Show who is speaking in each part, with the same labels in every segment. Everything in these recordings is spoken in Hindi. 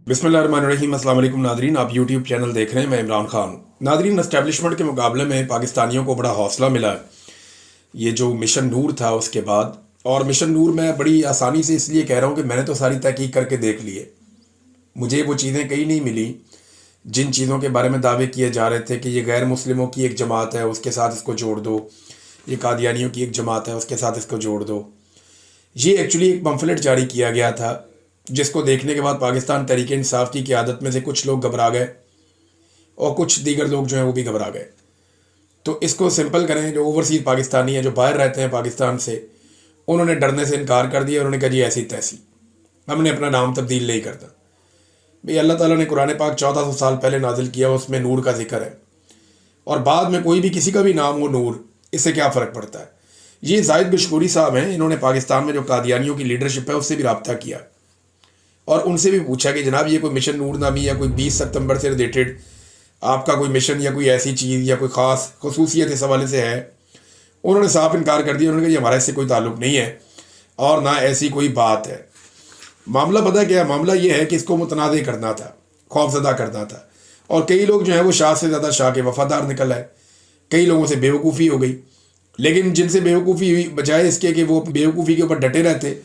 Speaker 1: बिस्मिल्लाहिर्रहमानिर्रहीम। अस्सलाम वालेकुम नादरीन, आप यूट्यूब चैनल देख रहे हैं। मैं इमरान खान। नादरीन, एस्टेब्लिशमेंट के मुकाबले में पाकिस्तानियों को बड़ा हौसला मिला है ये जो मिशन नूर था उसके बाद। और मिशन नूर मैं बड़ी आसानी से इसलिए कह रहा हूँ कि मैंने तो सारी तहकीक करके देख ली है। मुझे वो चीज़ें कहीं नहीं मिली जिन चीज़ों के बारे में दावे किए जा रहे थे कि ये गैर मुस्लिमों की एक जमात है उसके साथ इसको जोड़ दो, ये कादियानियों की एक जमात है उसके साथ इसको जोड़ दो। ये एक्चुअली एक पम्फलेट जारी किया गया था जिसको देखने के बाद पाकिस्तान तहरीक इंसाफ की क़यादत में से कुछ लोग घबरा गए और कुछ दीगर लोग जो हैं वो भी घबरा गए। तो इसको सिंपल करें, जो ओवरसीज़ पाकिस्तानी हैं जो बाहर रहते हैं पाकिस्तान से, उन्होंने डरने से इनकार कर दिया। उन्होंने कहा जी ऐसी तैसी, हमने अपना नाम तब्दील नहीं करता। भाई अल्लाह ताला ने कुरान पाक 1400 साल पहले नाजिल किया, उसमें नूर का जिक्र है, और बाद में कोई भी किसी का भी नाम हो नूर, इससे क्या फ़र्क पड़ता है। ये जाहिद बिशकूरी साहब हैं, इन्होंने पाकिस्तान में जो कादियानियों की लीडरशिप है उससे भी रब्ता किया और उनसे भी पूछा कि जनाब ये कोई मिशन नूर नामी या कोई 20 सितंबर से रिलेटेड आपका कोई मिशन या कोई ऐसी चीज़ या कोई ख़ास खसूसियत इस हवाले से है। उन्होंने साफ इनकार कर दिया। उन्होंने कहा ये हमारा इससे कोई ताल्लुक़ नहीं है और ना ऐसी कोई बात है। मामला पता क्या है? मामला ये है कि इसको मुतनाज़ करना था, खौफजदा करना था, और कई लोग जो है वो शाह से ज़्यादा शाह के वफ़ादार निकल आए। कई लोगों से बेवकूफ़ी हो गई, लेकिन जिनसे बेवकूफ़ी हुई, बजाय इसके कि वो बेवकूफ़ी के ऊपर डटे रहते,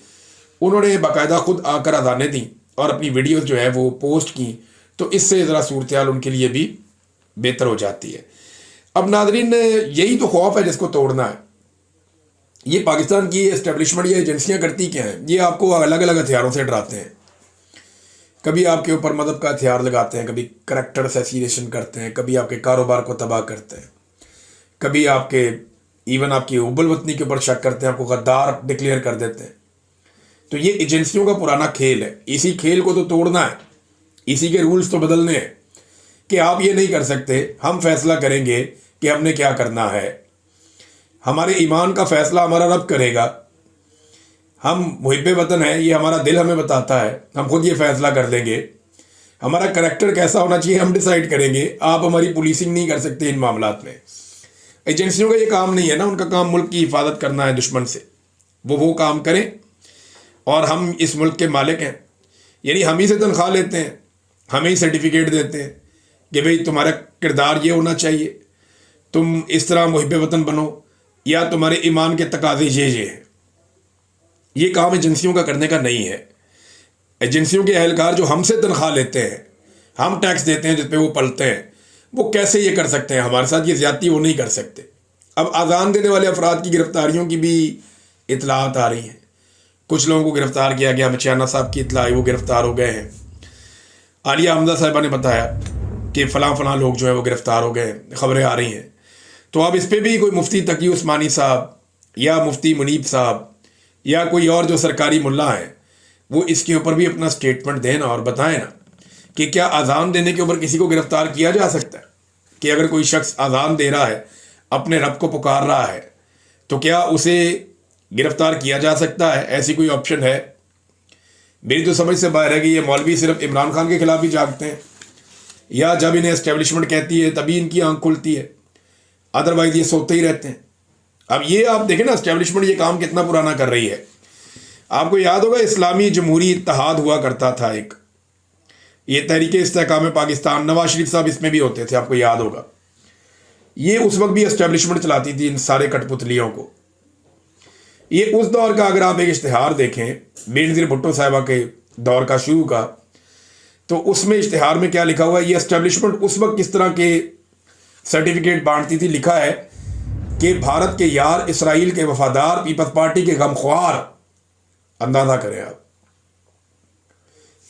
Speaker 1: उन्होंने बाकायदा खुद आकर अजानें दी और अपनी वीडियोस जो है वो पोस्ट की। तो इससे ज़रा सूरत हाल उनके लिए भी बेहतर हो जाती है। अब नादरीन, यही तो खौफ है जिसको तोड़ना है। ये पाकिस्तान की एस्टेब्लिशमेंट या एजेंसियाँ करती क्या हैं? ये आपको अलग अलग हथियारों से डराते हैं। कभी आपके ऊपर मदद का हथियार लगाते हैं, कभी करैक्टर असैसिनेशन करते हैं, कभी आपके कारोबार को तबाह करते हैं, कभी आपके इवन आपकी उबल वतनी के ऊपर शक करते हैं, आपको गद्दार डिक्लेयर कर देते हैं। तो ये एजेंसियों का पुराना खेल है। इसी खेल को तो तोड़ना है, इसी के रूल्स तो बदलने हैं कि आप ये नहीं कर सकते, हम फैसला करेंगे कि हमने क्या करना है। हमारे ईमान का फैसला हमारा रब करेगा। हम मुहिब्बे वतन है, ये हमारा दिल हमें बताता है, हम खुद ये फैसला कर लेंगे। हमारा करैक्टर कैसा होना चाहिए हम डिसाइड करेंगे। आप हमारी पुलिसिंग नहीं कर सकते इन मामलात में। एजेंसियों का ये काम नहीं है ना, उनका काम मुल्क की हिफाजत करना है दुश्मन से। वो काम करें और हम इस मुल्क के मालिक हैं, यानी हम ही से तनख्वाह लेते हैं, हमें ही सर्टिफिकेट देते हैं कि भाई तुम्हारा किरदार ये होना चाहिए, तुम इस तरह मुहिब्बे वतन बनो, या तुम्हारे ईमान के तकाजे ये हैं। ये काम एजेंसियों का करने का नहीं है। एजेंसियों के अहलकार जो हमसे तनख्वाह लेते हैं, हम टैक्स देते हैं जिस पे वो पलते हैं, वो कैसे ये कर सकते हैं हमारे साथ? ये ज़्यादती वो नहीं कर सकते। अब अजान देने वाले अफराद की गिरफ्तारियों की भी इतलात आ रही हैं। कुछ लोगों को गिरफ्तार किया गया। मचियाना साहब की इतला आई, वो गिरफ्तार हो गए हैं। आलिया हमजा साहिबा ने बताया कि फ़लाँ लोग जो है वो गिरफ्तार हो गए, खबरें आ रही हैं। तो अब इस पर भी कोई मुफ्ती तकी उस्मानी साहब या मुफ्ती मुनीब साहब या कोई और जो सरकारी मुल्ला हैं, वो इसके ऊपर भी अपना स्टेटमेंट दें ना और बताएं ना कि क्या अजान देने के ऊपर किसी को गिरफ्तार किया जा सकता है? कि अगर कोई शख्स अजान दे रहा है, अपने रब को पुकार रहा है, तो क्या उसे गिरफ्तार किया जा सकता है? ऐसी कोई ऑप्शन है? मेरी तो समझ से बाहर है कि ये मौलवी सिर्फ इमरान खान के खिलाफ ही जागते हैं, या जब इन्हें एस्टेब्लिशमेंट कहती है तभी इनकी आंख खुलती है, अदरवाइज ये सोते ही रहते हैं। अब ये आप देखें ना, एस्टेब्लिशमेंट ये काम कितना पुराना कर रही है। आपको याद होगा इस्लामी जमहूरी इत्तेहाद हुआ करता था एक, ये तहरीक इस्तेहकाम पाकिस्तान, नवाज शरीफ साहब इसमें भी होते थे, आपको याद होगा। ये उस वक्त भी एस्टेब्लिशमेंट चलाती थी इन सारे कठपुतलियों को। ये उस दौर का अगर आप एक इश्तिहार देखें, बेनज़ीर भुट्टो साहिबा के दौर का शुरू का, तो उसमें इश्तिहार में क्या लिखा हुआ है? ये एस्टेब्लिशमेंट उस वक्त किस तरह के सर्टिफिकेट बांटती थी। लिखा है कि भारत के यार, इसराइल के वफादार, पीपल्स पार्टी के गमख्वार। अंदाजा करें आप,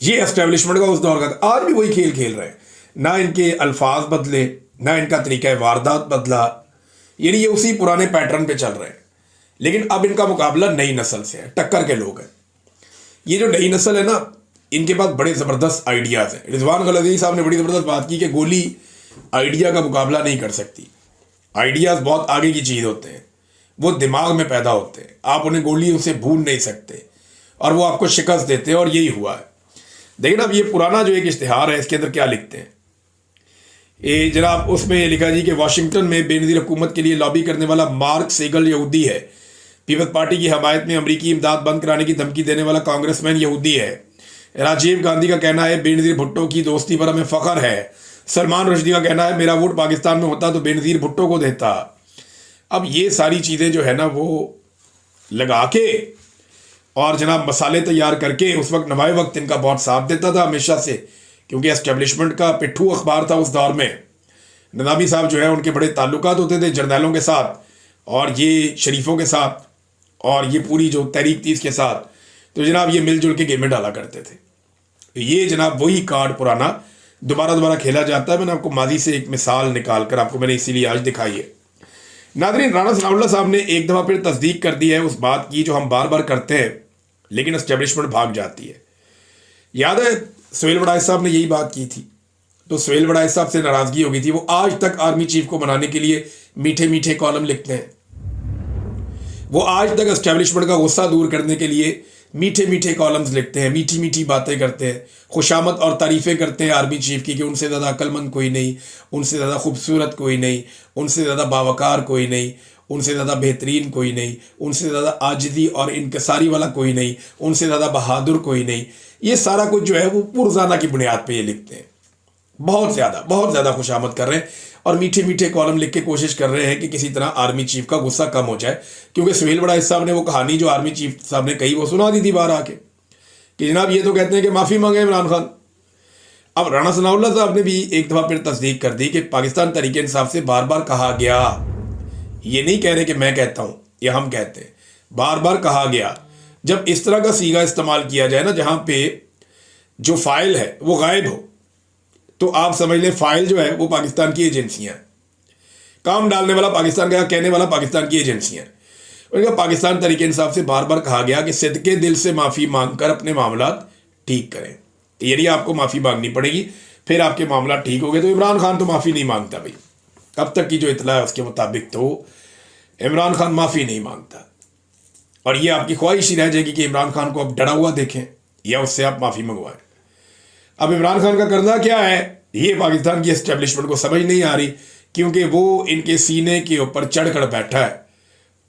Speaker 1: ये एस्टेब्लिशमेंट का उस दौर का। आज भी वही खेल खेल रहे हैं, ना इनके अल्फाज बदले, ना इनका तरीका वारदात बदला, यानी ये उसी पुराने पैटर्न पे चल रहे हैं। लेकिन अब इनका मुकाबला नई नस्ल से है, टक्कर के लोग हैं। ये जो नई नस्ल है ना, इनके पास बड़े ज़बरदस्त आइडियाज़ हैं। रिजवान गलज़ी साहब ने बड़ी ज़बरदस्त बात की कि गोली आइडिया का मुकाबला नहीं कर सकती। आइडियाज़ बहुत आगे की चीज़ होते हैं, वो दिमाग में पैदा होते हैं, आप उन्हें गोलियों से भून नहीं सकते, और वो आपको शिकस्त देते हैं। और यही हुआ है। देखिए अब ये पुराना जो एक इश्तिहार है, इसके अंदर क्या लिखते हैं ये जनाब? उसमें लिखा जी कि वाशिंगटन में बेनज़ीर हुकूमत के लिए लॉबी करने वाला मार्क सेगल यहूदी है। पीपल्स पार्टी की हमायत में अमरीकी इमदाद बंद कराने की धमकी देने वाला कांग्रेसमैन यहूदी है। राजीव गांधी का कहना है बेनज़ीर भुट्टो की दोस्ती पर हमें फ़ख्र है। सलमान रुश्दी का कहना है मेरा वोट पाकिस्तान में होता तो बेनज़ीर भुट्टो को देता। अब ये सारी चीज़ें जो है ना वो लगा के और जनाब मसाले तैयार करके, उस वक्त नवाए वक्त इनका बहुत साथ देता था हमेशा से, क्योंकि एस्टेब्लिशमेंट का पिट्ठू अखबार था उस दौर में। नदामी साहब जो है उनके बड़े ताल्लुकात होते थे जर्नैलों के साथ और ये शरीफों के साथ और ये पूरी जो तहरीक थी इसके साथ, तो जनाब ये मिलजुल के गेमें डाला करते थे। तो ये जनाब वही कार्ड पुराना दोबारा खेला जाता है। मैंने आपको माजी से एक मिसाल निकाल कर आपको मैंने इसीलिए आज दिखाई है। नाज़रीन, राणा सनाउल्लाह साहब ने एक दफ़ा फिर तस्दीक कर दी है उस बात की जो हम बार बार करते हैं लेकिन एस्टेब्लिशमेंट भाग जाती है। याद है सुहेल वड़ाइच साहब ने यही बात की थी, तो सुहेल वड़ाइच साहब से नाराज़गी हो गई थी। वो आज तक आर्मी चीफ को बनाने के लिए मीठे मीठे कॉलम लिखते हैं। वो आज तक एस्टेब्लिशमेंट का गुस्सा दूर करने के लिए मीठे मीठे कॉलम्स लिखते हैं, मीठी मीठी बातें करते हैं, खुशामद और तारीफ़ें करते हैं आर्मी चीफ की कि उनसे ज़्यादा अक्लमंद कोई नहीं, उनसे ज़्यादा खूबसूरत कोई नहीं, उनसे ज़्यादा बावकार कोई नहीं, उनसे ज़्यादा बेहतरीन कोई नहीं, उनसे ज़्यादा आजिज़ी और इनकसारी वाला कोई नहीं, उनसे ज़्यादा बहादुर कोई नहीं। ये सारा कुछ जो है वो पुरज़ाना की बुनियाद पे ये लिखते हैं। बहुत ज़्यादा खुशामद कर रहे हैं और मीठे मीठे कॉलम लिख के कोशिश कर रहे हैं कि किसी तरह आर्मी चीफ का गुस्सा कम हो जाए, क्योंकि सुहेल वड़ाइच साहब ने वो कहानी जो आर्मी चीफ साहब ने कही वो सुना दी थी बाहर आके कि जनाब ये तो कहते हैं कि माफ़ी मांगे इमरान खान। अब राणा सनाउल्लाह साहब ने भी एक दफ़ा फिर तस्दीक कर दी कि पाकिस्तान तहरीक इंसाफ से बार बार कहा गया, ये नहीं कह रहे कि मैं कहता हूँ, ये हम कहते हैं, बार बार कहा गया। जब इस तरह का सीगा इस्तेमाल किया जाए ना जहाँ पे जो फाइल है वो गायब हो, तो आप समझ लें फाइल जो है वो पाकिस्तान की एजेंसियां हैं, काम डालने वाला पाकिस्तान का, कहने वाला पाकिस्तान की एजेंसियां हैं। उनका पाकिस्तान तहरीक इंसाफ से बार बार कहा गया कि सिद्के दिल से माफ़ी मांगकर अपने मामला ठीक करें, यानी आपको माफ़ी मांगनी पड़ेगी फिर आपके मामला ठीक हो गए। तो इमरान खान तो माफ़ी नहीं मांगता भाई, अब तक की जो इतला है उसके मुताबिक तो इमरान खान माफ़ी नहीं मांगता। और ये आपकी ख्वाहिश ही रह जाएगी कि इमरान खान को अब डरा हुआ देखें या उससे आप माफ़ी मंगवाएं। अब इमरान खान का करना क्या है ये पाकिस्तान की एस्टेब्लिशमेंट को समझ नहीं आ रही, क्योंकि वो इनके सीने के ऊपर चढ़कर बैठा है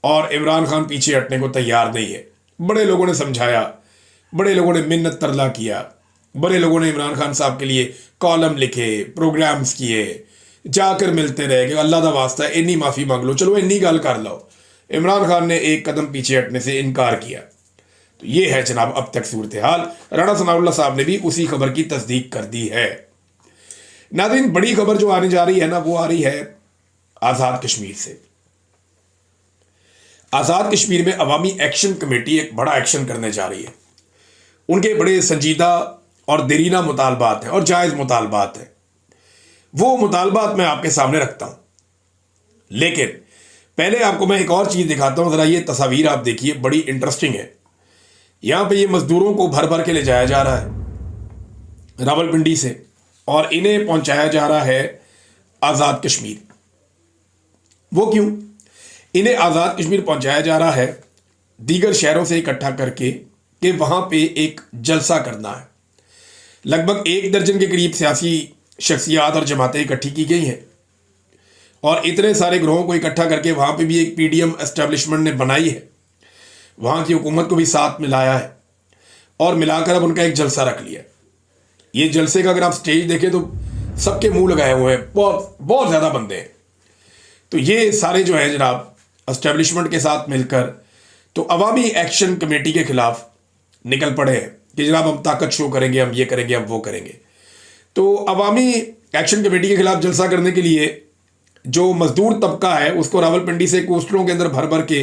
Speaker 1: और इमरान खान पीछे हटने को तैयार नहीं है। बड़े लोगों ने समझाया, बड़े लोगों ने मिन्नत तरला किया, बड़े लोगों ने इमरान खान साहब के लिए कॉलम लिखे, प्रोग्राम्स किए, जाकर मिलते रहे कि अल्लाह दा वास्ता है इन्नी माफ़ी मांग लो, चलो इन्नी गल कर लो। इमरान खान ने एक कदम पीछे हटने से इनकार किया। तो ये है जनाब अब तक सूरत हाल। राणा सनाउल्लाह साहब ने भी उसी खबर की तस्दीक कर दी है। नाज़रीन, बड़ी खबर जो आने जा रही है ना वो आ रही है आज़ाद कश्मीर से। आज़ाद कश्मीर में अवामी एक्शन कमेटी एक बड़ा एक्शन करने जा रही है। उनके बड़े संजीदा और देरीना मुतालबात हैं और जायज़ मुतालबात हैं। वो मुतालबात मैं आपके सामने रखता हूँ, लेकिन पहले आपको मैं एक और चीज़ दिखाता हूँ। ज़रा ये तस्वीर आप देखिए, बड़ी इंटरेस्टिंग है। यहाँ पे ये मज़दूरों को भर भर के ले जाया जा रहा है रावलपिंडी से और इन्हें पहुँचाया जा रहा है आज़ाद कश्मीर। वो क्यों? इन्हें आज़ाद कश्मीर पहुँचाया जा रहा है दीगर शहरों से इकट्ठा करके कि वहाँ पे एक जलसा करना है। लगभग 1 दर्जन के करीब सियासी शख्सियात और जमातें इकट्ठी की गई हैं और इतने सारे ग्रोहों को इकट्ठा करके वहाँ पे भी एक पीडीएम एस्टेब्लिशमेंट ने बनाई है, वहाँ की हुकूमत को भी साथ मिलाया है और मिलाकर अब उनका एक जलसा रख लिया। ये जलसे का अगर आप स्टेज देखें तो सबके मुंह लगाए हुए हैं, बहुत ज़्यादा बंदे हैं। तो ये सारे जो है जनाब एस्टेब्लिशमेंट के साथ मिलकर तो अवामी एक्शन कमेटी के खिलाफ निकल पड़े हैं कि जनाब हम ताकत शो करेंगे, हम ये करेंगे, हम वो करेंगे। तो अवामी एक्शन कमेटी के खिलाफ जलसा करने के लिए जो मजदूर तबका है उसको रावलपिंडी से कोस्टरों के अंदर भर भर के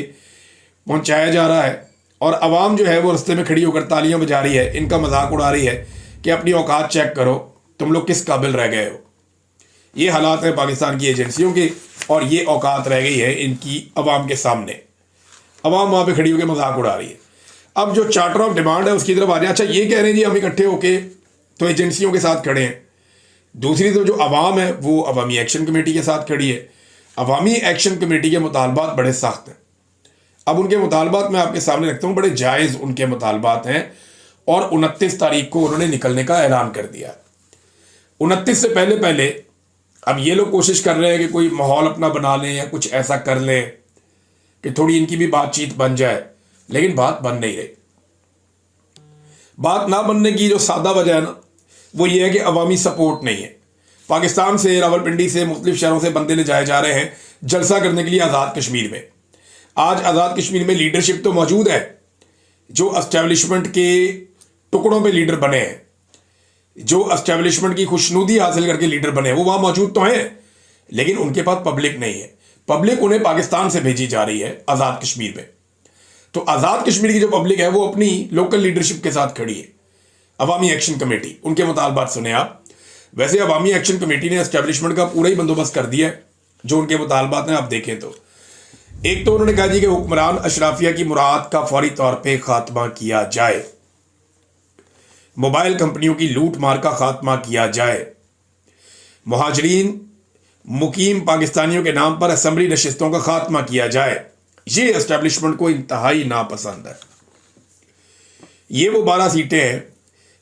Speaker 1: पहुंचाया जा रहा है और अवाम जो है वो रास्ते में खड़ी होकर तालियां बजा रही है, इनका मजाक उड़ा रही है कि अपनी औकात चेक करो, तुम लोग किस काबिल रह गए हो। ये हालात है पाकिस्तान की एजेंसियों के और ये औकात रह गई है इनकी अवाम के सामने। अवाम वहाँ पे खड़ी होकर मजाक उड़ा रही है। अब जो चार्टर ऑफ डिमांड है उसकी तरफ आ रहे हैं। अच्छा, ये कह रहे हैं जी हम इकट्ठे होके तो एजेंसियों के साथ खड़े हैं। दूसरी तो जो अवाम है वो अवामी एक्शन कमेटी के साथ खड़ी है। अवामी एक्शन कमेटी के मुतालबात बड़े सख्त हैं। अब उनके मुतालबात मैं आपके सामने रखता हूँ, बड़े जायज़ उनके मुतालबात हैं और 29 तारीख को उन्होंने निकलने का ऐलान कर दिया। 29 से पहले अब ये लोग कोशिश कर रहे हैं कि कोई माहौल अपना बना लें या कुछ ऐसा कर लें कि थोड़ी इनकी भी बातचीत बन जाए, लेकिन बात बन नहीं रही। बात ना बनने की जो सादा वजह है ना, वो ये है कि अवामी सपोर्ट नहीं है। पाकिस्तान से, रावलपिंडी से, मुख्तलिफ शहरों से बंदे ले जाए जा रहे हैं जलसा करने के लिए आज़ाद कश्मीर में। आज आज़ाद कश्मीर में लीडरशिप तो मौजूद है, जो एस्टेब्लिशमेंट के टुकड़ों पे लीडर बने हैं, जो एस्टेब्लिशमेंट की खुशनुदी हासिल करके लीडर बने हैं, वो वहां मौजूद तो हैं, लेकिन उनके पास पब्लिक नहीं है। पब्लिक उन्हें पाकिस्तान से भेजी जा रही है आज़ाद कश्मीर में। तो आज़ाद कश्मीर की जो पब्लिक है वो अपनी लोकल लीडरशिप के साथ खड़ी है। अवामी एक्शन कमेटी, उनके मुतालबात सुने आप। वैसे अवामी एक्शन कमेटी ने एस्टेब्लिशमेंट का पूरा ही बंदोबस्त कर दिया है। जो उनके मुतालबात हैं आप देखें तो, एक तो उन्होंने कहा जी कि हुक्मरान अशराफिया की मुराद का फौरी तौर पर खात्मा किया जाए, मोबाइल कंपनियों की लूट मार का खात्मा किया जाए, मुहाजिरीन मुकीम पाकिस्तानियों के नाम पर असम्बली नशिस्तों का खात्मा किया जाए। ये एस्टेब्लिशमेंट को इंतहाई नापसंद है। ये वो 12 सीटें हैं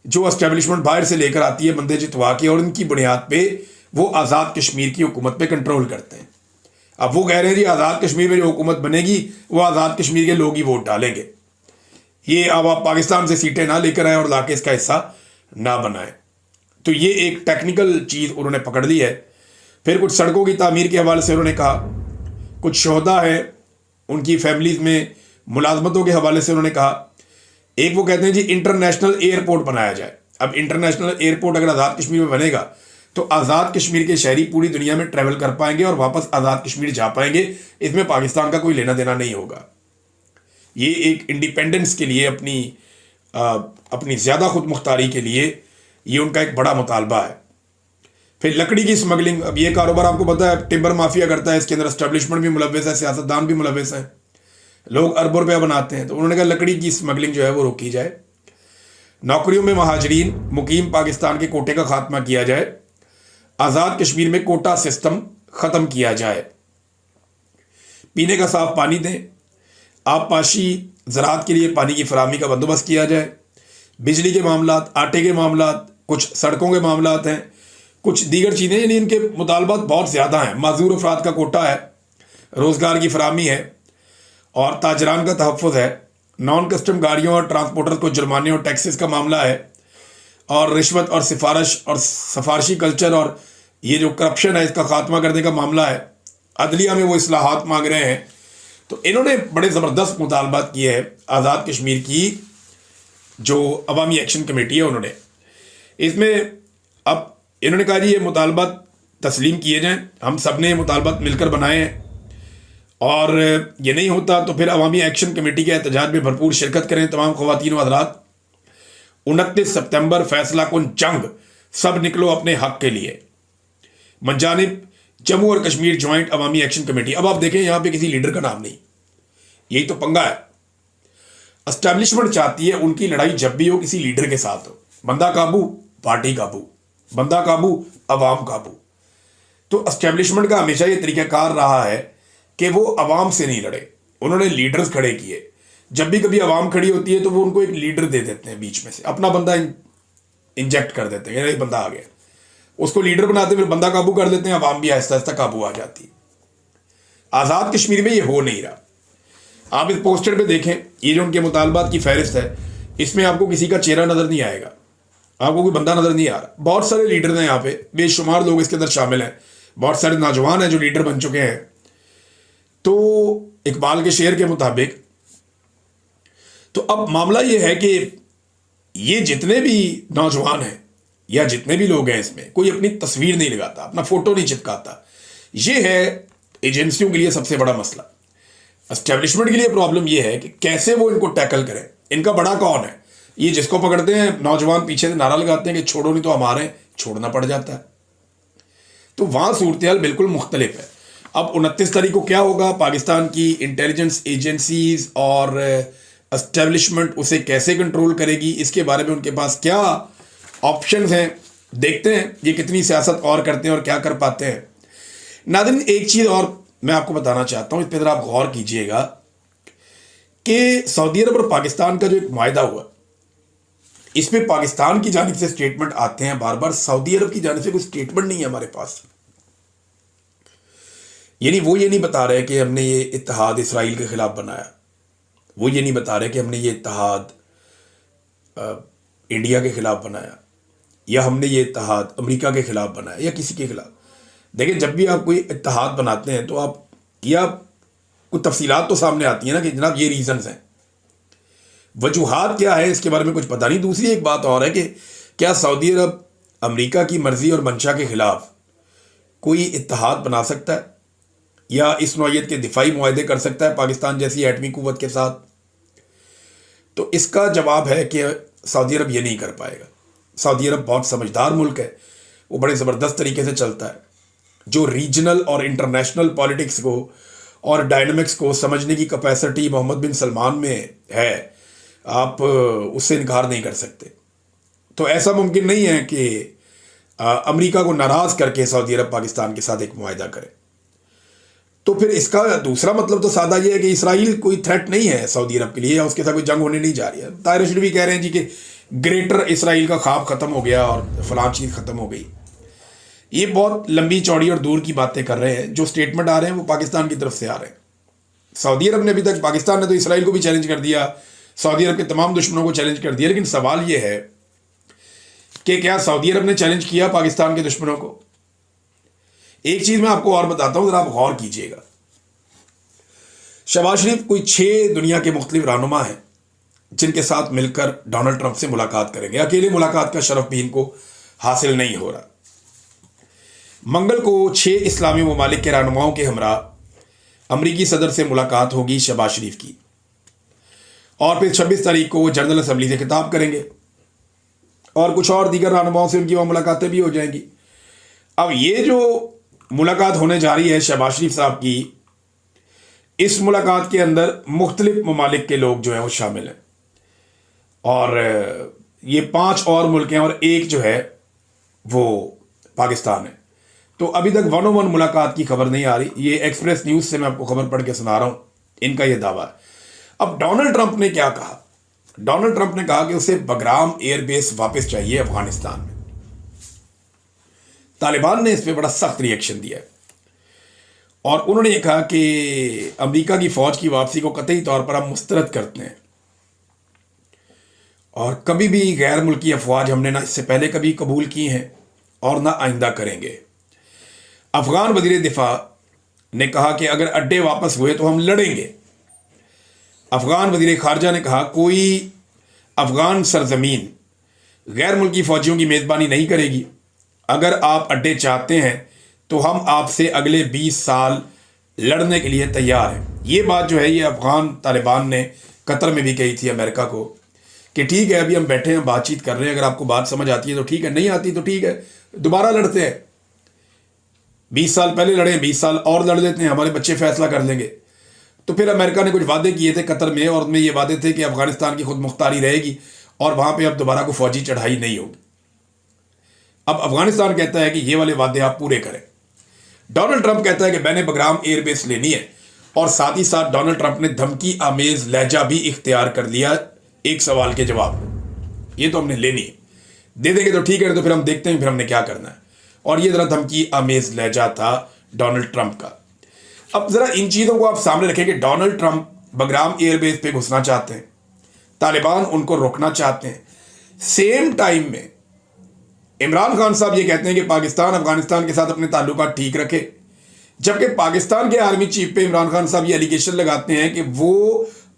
Speaker 1: जो एस्टेब्लिशमेंट बाहर से लेकर आती है बंदे जितवा के, और इनकी बुनियाद पे वो आज़ाद कश्मीर की हुकूमत पे कंट्रोल करते हैं। अब वो कह रहे हैं जी आज़ाद कश्मीर में जो हुकूमत बनेगी वो आज़ाद कश्मीर के लोग ही वोट डालेंगे। ये अब आप पाकिस्तान से सीटें ना लेकर आए और लाके इसका हिस्सा ना बनाएं। तो ये एक टेक्निकल चीज़ उन्होंने पकड़ ली है। फिर कुछ सड़कों की तामीर के हवाले से उन्होंने कहा, कुछ शोहदा है उनकी फैमिलीज में मुलाजमतों के हवाले से उन्होंने कहा। एक वो कहते हैं जी इंटरनेशनल एयरपोर्ट बनाया जाए। अब इंटरनेशनल एयरपोर्ट अगर आज़ाद कश्मीर में बनेगा तो आज़ाद कश्मीर के शहरी पूरी दुनिया में ट्रैवल कर पाएंगे और वापस आज़ाद कश्मीर जा पाएंगे। इसमें पाकिस्तान का कोई लेना देना नहीं होगा। ये एक इंडिपेंडेंस के लिए, अपनी ज़्यादा खुद मुख्तारी के लिए ये उनका एक बड़ा मुतालबा है। फिर लकड़ी की स्मगलिंग, अब ये कारोबार आपको पता है टिम्बर माफिया करता है, इसके अंदर एस्टेब्लिशमेंट भी मुलव्वस है, सियासतदान भी मुलव्वस है, लोग अरबों रुपया बनाते हैं। तो उन्होंने कहा लकड़ी की स्मगलिंग जो है वो रोकी जाए, नौकरियों में महाजरीन मुकीम पाकिस्तान के कोटे का खात्मा किया जाए, आज़ाद कश्मीर में कोटा सिस्टम ख़त्म किया जाए, पीने का साफ पानी दें, आबपाशी ज़राअत के लिए पानी की फराहमी का बंदोबस्त किया जाए, बिजली के मामलात, आटे के मामलात, कुछ सड़कों के मामलात हैं, कुछ दीगर चीज़ें, यानी इनके मुतालबात बहुत ज़्यादा हैं। माजूर अफराद का कोटा है, रोज़गार की फराहमी है और ताजरान का तहफ़्फ़ुज़ है, नॉन कस्टम गाड़ियों और ट्रांसपोर्टर को जुर्माने और टैक्सेस का मामला है, और रिश्वत और सिफारिश और सफारशी कल्चर और ये जो करप्शन है इसका खात्मा करने का मामला है। अदलिया में वो इस्लाहात मांग रहे हैं। तो इन्होंने बड़े ज़बरदस्त मुतालबात किए हैं आज़ाद कश्मीर की जो अवामी एक्शन कमेटी है उन्होंने। इसमें अब इन्होंने कहा जी ये मुतालबात तस्लीम किए जाएं, हम सब ने ये मुतालबात मिलकर बनाए हैं, और ये नहीं होता तो फिर अवामी एक्शन कमेटी के एहतजाज में भरपूर शिरकत करें तमाम ख़वातीन व हज़रात। 29 सितंबर फैसला कुन जंग, सब निकलो अपने हक के लिए, मंजानिब जम्मू और कश्मीर जॉइंट अवामी एक्शन कमेटी। अब आप देखें यहाँ पे किसी लीडर का नाम नहीं, यही तो पंगा है। एस्टैब्लिशमेंट चाहती है उनकी लड़ाई जब भी हो किसी लीडर के साथ हो, बंदा काबू पार्टी काबू, बंदा काबू अवाम काबू। तो एस्टैब्लिशमेंट का हमेशा ये तरीक़ाकार रहा है कि वो अवाम से नहीं लड़े, उन्होंने लीडर्स खड़े किए। जब भी कभी अवाम खड़ी होती है तो वो उनको एक लीडर दे देते हैं, बीच में से अपना बंदा इंजेक्ट कर देते हैं, ये बंदा आ गया, उसको लीडर बनाते, फिर बंदा काबू कर लेते हैं, अवाम भी आहिस्ता आहिस्ता काबू आ जाती है। आज़ाद कश्मीर में ये हो नहीं रहा। आप इस पोस्टर पे देखें, ये जो उनके मुतालबात की फहरिस्त है, इसमें आपको किसी का चेहरा नज़र नहीं आएगा, आपको कोई बंदा नज़र नहीं आ रहा। बहुत सारे लीडर हैं यहाँ पे, बेशुमार लोग इसके अंदर शामिल हैं, बहुत सारे नौजवान हैं जो लीडर बन चुके हैं। तो इकबाल के शेर के मुताबिक तो अब मामला ये है कि ये जितने भी नौजवान हैं या जितने भी लोग हैं, इसमें कोई अपनी तस्वीर नहीं लगाता, अपना फोटो नहीं चिपकाता। ये है एजेंसियों के लिए सबसे बड़ा मसला। एस्टेब्लिशमेंट के लिए प्रॉब्लम ये है कि कैसे वो इनको टैकल करें। इनका बड़ा कौन है? ये जिसको पकड़ते हैं नौजवान पीछे से नारा लगाते हैं कि छोड़ो नहीं तो हमारे, छोड़ना पड़ जाता है। तो वहाँ सूरत हाल बिल्कुल मुख्तलिफ है। अब 29 तारीख को क्या होगा, पाकिस्तान की इंटेलिजेंस एजेंसीज और एस्टेब्लिशमेंट उसे कैसे कंट्रोल करेगी, इसके बारे में उनके पास क्या ऑप्शंस हैं, देखते हैं ये कितनी सियासत और करते हैं और क्या कर पाते हैं। नाज़रीन, एक चीज़ और मैं आपको बताना चाहता हूँ, इस पर ज़रा आप गौर कीजिएगा कि सऊदी अरब और पाकिस्तान का जो एक मुआहदा हुआ, इसमें पाकिस्तान की जानिब से स्टेटमेंट आते हैं बार बार, सऊदी अरब की जानिब से कोई स्टेटमेंट नहीं है हमारे पास। यानी वो ये नहीं बता रहे कि हमने ये इत्तेहाद इसराइल के खिलाफ बनाया, वो ये नहीं बता रहे कि हमने ये इत्तेहाद इंडिया के खिलाफ बनाया, या हमने ये इत्तेहाद अमेरिका के खिलाफ बनाया, या किसी के खिलाफ। देखिए, जब भी आप कोई इत्तेहाद बनाते हैं तो आप या कुछ तफसीलात तो सामने आती हैं ना कि जनाब ये रीजंस हैं, वजूहात क्या है इसके बारे में कुछ पता नहीं। दूसरी एक बात और है कि क्या सऊदी अरब अमेरिका की मर्जी और मंशा के खिलाफ कोई इत्तेहाद बना सकता है या इस नौइयत के दिफाई मुआहदे कर सकता है पाकिस्तान जैसी एटमी कुव्वत के साथ? तो इसका जवाब है कि सऊदी अरब ये नहीं कर पाएगा। सऊदी अरब बहुत समझदार मुल्क है, वो बड़े ज़बरदस्त तरीके से चलता है, जो रीजनल और इंटरनेशनल पॉलिटिक्स को और डायनामिक्स को समझने की कैपेसिटी मोहम्मद बिन सलमान में है, आप उससे इनकार नहीं कर सकते। तो ऐसा मुमकिन नहीं है कि अमेरिका को नाराज़ करके सऊदी अरब पाकिस्तान के साथ एक मुआहदा करे। तो फिर इसका दूसरा मतलब तो सादा ये है कि इसराइल कोई थ्रेट नहीं है सऊदी अरब के लिए, या उसके साथ कोई जंग होने नहीं जा रही है। ताहिर रशीद कह रहे हैं जी कि ग्रेटर इसराइल का ख्वाब ख़त्म हो गया और फलां चीज़ ख़त्म हो गई। ये बहुत लंबी चौड़ी और दूर की बातें कर रहे हैं। जो स्टेटमेंट आ रहे हैं वो पाकिस्तान की तरफ से आ रहे हैं। सऊदी अरब ने अभी तक, पाकिस्तान ने तो इसराइल को भी चैलेंज कर दिया, सऊदी अरब के तमाम दुश्मनों को चैलेंज कर दिया, लेकिन सवाल ये है कि क्या सऊदी अरब ने चैलेंज किया पाकिस्तान के दुश्मनों को? एक चीज़ मैं आपको और बताता हूँ, ज़रा आप गौर कीजिएगा। शहबाज शरीफ कोई 6 दुनिया के मुख्तलिफ रहनुमा हैं जिनके साथ मिलकर डोनाल्ड ट्रंप से मुलाकात करेंगे। अकेले मुलाकात का शरफ भी इनको हासिल नहीं हो रहा। मंगल को 6 इस्लामी ममालिक के रहनुमाओं के हमरा अमरीकी सदर से मुलाकात होगी शहबाज शरीफ की, और फिर 26 तारीख को वो जनरल असम्बली से खिताब करेंगे और कुछ और दीगर रहनुमाओं से उनकी वहाँ मुलाकातें भी हो जाएंगी। अब ये जो मुलाकात होने जा रही है शहबाज शरीफ साहब की, इस मुलाकात के अंदर मुख्तलिफ ममालिक के लोग जो हैं वो शामिल हैं, और ये 5 और मुल्क हैं और एक जो है वो पाकिस्तान है। तो अभी तक 1-on-1 मुलाकात की खबर नहीं आ रही। ये एक्सप्रेस न्यूज़ से मैं आपको खबर पढ़ के सुना रहा हूँ, इनका ये दावा है। अब डोनाल्ड ट्रंप ने क्या कहा? डोनाल्ड ट्रंप ने कहा कि उसे बगराम एयरबेस वापस चाहिए अफगानिस्तान में। तालिबान ने इस पर बड़ा सख्त रिएक्शन दिया है और उन्होंने ये कहा कि अमेरिका की फौज की वापसी को कतई तौर पर हम मुस्तरद करते हैं, और कभी भी गैर मुल्की अफवाज हमने ना इससे पहले कभी कबूल की हैं और ना आइंदा करेंगे। अफगान वज़ीर दिफा ने कहा कि अगर अड्डे वापस हुए तो हम लड़ेंगे। अफगान वज़ीर खारजा ने कहा कोई अफगान सरजमीन गैर मुल्की फ़ौजियों की मेज़बानी नहीं करेगी। अगर आप अड्डे चाहते हैं तो हम आपसे अगले 20 साल लड़ने के लिए तैयार हैं। ये बात जो है ये अफगान तालिबान ने कतर में भी कही थी अमेरिका को कि ठीक है, अभी हम बैठे हैं, बातचीत कर रहे हैं, अगर आपको बात समझ आती है तो ठीक है, नहीं आती तो ठीक है, दोबारा लड़ते हैं। 20 साल पहले लड़े, 20 साल और लड़ लेते हैं, हमारे बच्चे फैसला कर लेंगे। तो फिर अमेरिका ने कुछ वादे किए थे कतर में, और उनमें ये वादे थे कि अफगानिस्तान की खुद मुख्तारी रहेगी और वहाँ पे अब दोबारा को फौजी चढ़ाई नहीं होगी। अब अफगानिस्तान कहता है कि ये वाले वादे आप पूरे करें। डोनाल्ड ट्रंप कहता है कि मैंने बगराम एयरबेस लेनी है, और साथ ही साथ डोनाल्ड ट्रंप ने धमकी आमेज लहजा भी इख्तियार कर लिया एक सवाल के जवाब में। ये तो हमने लेनी है, दे देंगे तो ठीक है, तो फिर हम देखते हैं फिर हमने क्या करना है। और ये ज़रा धमकी आमेज लहजा था डोनाल्ड ट्रंप का। अब ज़रा इन चीज़ों को आप सामने रखें कि डोनाल्ड ट्रंप बगराम एयरबेस पे घुसना चाहते हैं, तालिबान उनको रोकना चाहते हैं। सेम टाइम में इमरान खान साहब ये कहते हैं कि पाकिस्तान अफगानिस्तान के साथ अपने ताल्लुकात ठीक रखे, जबकि पाकिस्तान के आर्मी चीफ पे इमरान खान साहब ये एलिगेशन लगाते हैं कि वो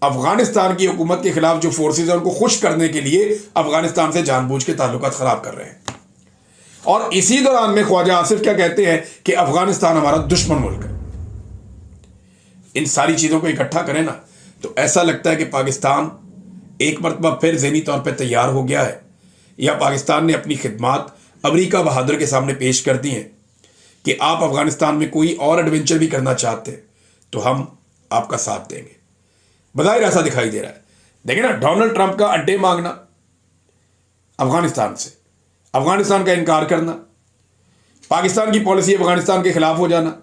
Speaker 1: अफगानिस्तान की हुकूमत के खिलाफ जो फोर्सेज हैं उनको खुश करने के लिए अफगानिस्तान से जानबूझ के ताल्लुकात खराब कर रहे हैं। और इसी दौरान में ख्वाजा आसिफ क्या कहते हैं कि अफगानिस्तान हमारा दुश्मन मुल्क है। इन सारी चीज़ों को इकट्ठा करें ना तो ऐसा लगता है कि पाकिस्तान एक मरतबा फिर ज़हनी तौर पर तैयार हो गया है, या पाकिस्तान ने अपनी खिदमात अमरीका बहादुर के सामने पेश कर दी हैं कि आप अफगानिस्तान में कोई और एडवेंचर भी करना चाहते हैं तो हम आपका साथ देंगे। बज़ाहिर ऐसा दिखाई दे रहा है। देखिए ना, डोनाल्ड ट्रंप का अड्डे मांगना अफगानिस्तान से, अफगानिस्तान का इनकार करना, पाकिस्तान की पॉलिसी अफगानिस्तान के खिलाफ हो जाना,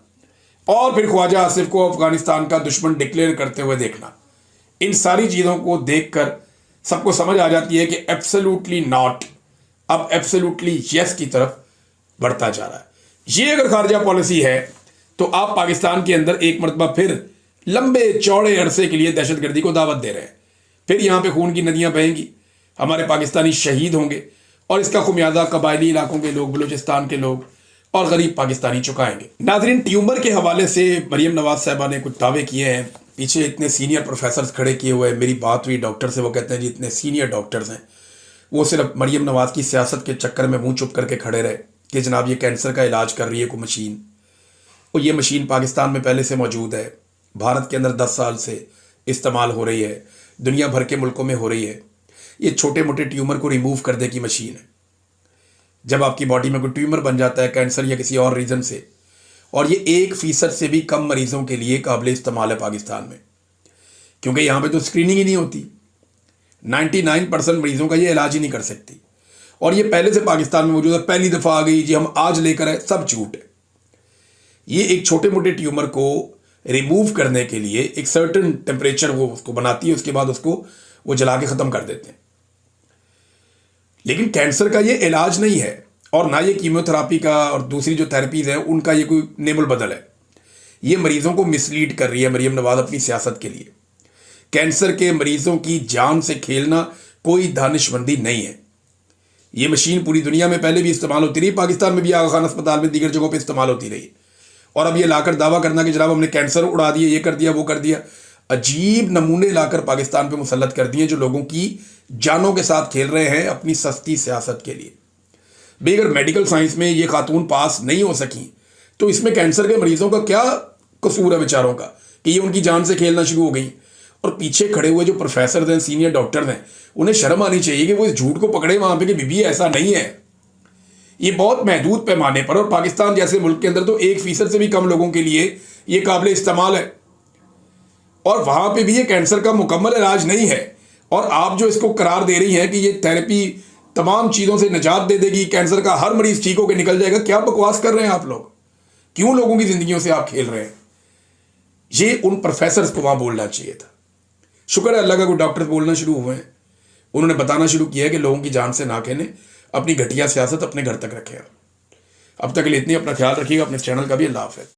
Speaker 1: और फिर ख्वाजा आसिफ को अफगानिस्तान का दुश्मन डिक्लेयर करते हुए देखना। इन सारी चीज़ों को देखकर सबको समझ आ जाती है कि एब्सोल्युटली नॉट अब एब्सोल्युटली यस की तरफ बढ़ता जा रहा है। ये अगर खारजा पॉलिसी है तो आप पाकिस्तान के अंदर एक मरतबा फिर लंबे चौड़े अरसे के लिए दहशतगर्दी को दावत दे रहे हैं। फिर यहाँ पे खून की नदियाँ बहेंगी, हमारे पाकिस्तानी शहीद होंगे और इसका खुमियाजा कबायली इलाकों के लोग, बलूचिस्तान के लोग और गरीब पाकिस्तानी चुकाएंगे। नाजरीन, ट्यूमर के हवाले से मरीम नवाज साहबा ने कुछ दावे किए हैं। पीछे इतने सीनियर प्रोफेसर खड़े किए हुए हैं। मेरी बात हुई डॉक्टर से, वो कहते हैं जी इतने सीनियर डॉक्टर्स हैं, वो सिर्फ मरीम नवाज की सियासत के चक्कर में मुंह चुप करके खड़े रहे कि जनाब ये कैंसर का इलाज कर रही है कोई मशीन, और ये मशीन पाकिस्तान में पहले से मौजूद है, भारत के अंदर 10 साल से इस्तेमाल हो रही है, दुनिया भर के मुल्कों में हो रही है। ये छोटे मोटे ट्यूमर को रिमूव करने की मशीन है। जब आपकी बॉडी में कोई ट्यूमर बन जाता है कैंसर या किसी और रीज़न से, और ये 1% से भी कम मरीजों के लिए काबिल इस्तेमाल है पाकिस्तान में, क्योंकि यहाँ पे तो स्क्रीनिंग ही नहीं होती। 99% मरीजों का ये इलाज ही नहीं कर सकती, और ये पहले से पाकिस्तान में मौजूद है। पहली दफ़ा आ गई जी, हम आज लेकर आए, सब झूठ है। ये एक छोटे मोटे ट्यूमर को रिमूव करने के लिए एक सर्टेन टेम्परेचर वो उसको बनाती है, उसके बाद उसको वो जला के ख़त्म कर देते हैं। लेकिन कैंसर का ये इलाज नहीं है, और ना ये कीमोथेरापी का और दूसरी जो थेरेपीज़ हैं उनका ये कोई नेमुल बदल है। ये मरीजों को मिसलीड कर रही है मरीम नवाज अपनी सियासत के लिए। कैंसर के मरीजों की जान से खेलना कोई दानिशमंदी नहीं है। ये मशीन पूरी दुनिया में पहले भी इस्तेमाल होती रही, पाकिस्तान में भी आगा खान अस्पताल में दीगर जगहों पे इस्तेमाल होती रही, और अब ये लाकर दावा करना कि जनाब हमने कैंसर उड़ा दिया, ये कर दिया, वो कर दिया, अजीब नमूने लाकर पाकिस्तान पे मुसल्लत कर दिए जो लोगों की जानों के साथ खेल रहे हैं अपनी सस्ती सियासत के लिए। भाई अगर मेडिकल साइंस में ये खातून पास नहीं हो सकी तो इसमें कैंसर के मरीजों का क्या कसूर है बेचारों का कि ये उनकी जान से खेलना शुरू हो गई। और पीछे खड़े हुए जो प्रोफेसर हैं, सीनियर डॉक्टर हैं, उन्हें शर्म आनी चाहिए कि वो इस झूठ को पकड़े वहां पे कि बीबी ऐसा नहीं है। ये बहुत महदूद पैमाने पर, और पाकिस्तान जैसे मुल्क के अंदर तो 1% से भी कम लोगों के लिए ये काबिल इस्तेमाल है, और वहां पे भी ये कैंसर का मुकम्मल इलाज नहीं है। और आप जो इसको करार दे रही हैं कि ये थेरेपी तमाम चीज़ों से निजात दे देगी, कैंसर का हर मरीज ठीक होकर निकल जाएगा, क्या बकवास कर रहे हैं आप लोग? क्यों लोगों की जिंदगियों से आप खेल रहे हैं? ये उन प्रोफेसर्स को वहां बोलना चाहिए था। शुक्र है अल्लाह का कोई डॉक्टर बोलना शुरू हुए हैं, उन्होंने बताना शुरू किया है कि लोगों की जान से ना खेलें, अपनी घटिया सियासत अपने घर तक रखें। अब तक के लिए इतनी, अपना ख्याल रखिएगा, अपने चैनल का भी। अल्लाह हाफ़िज़।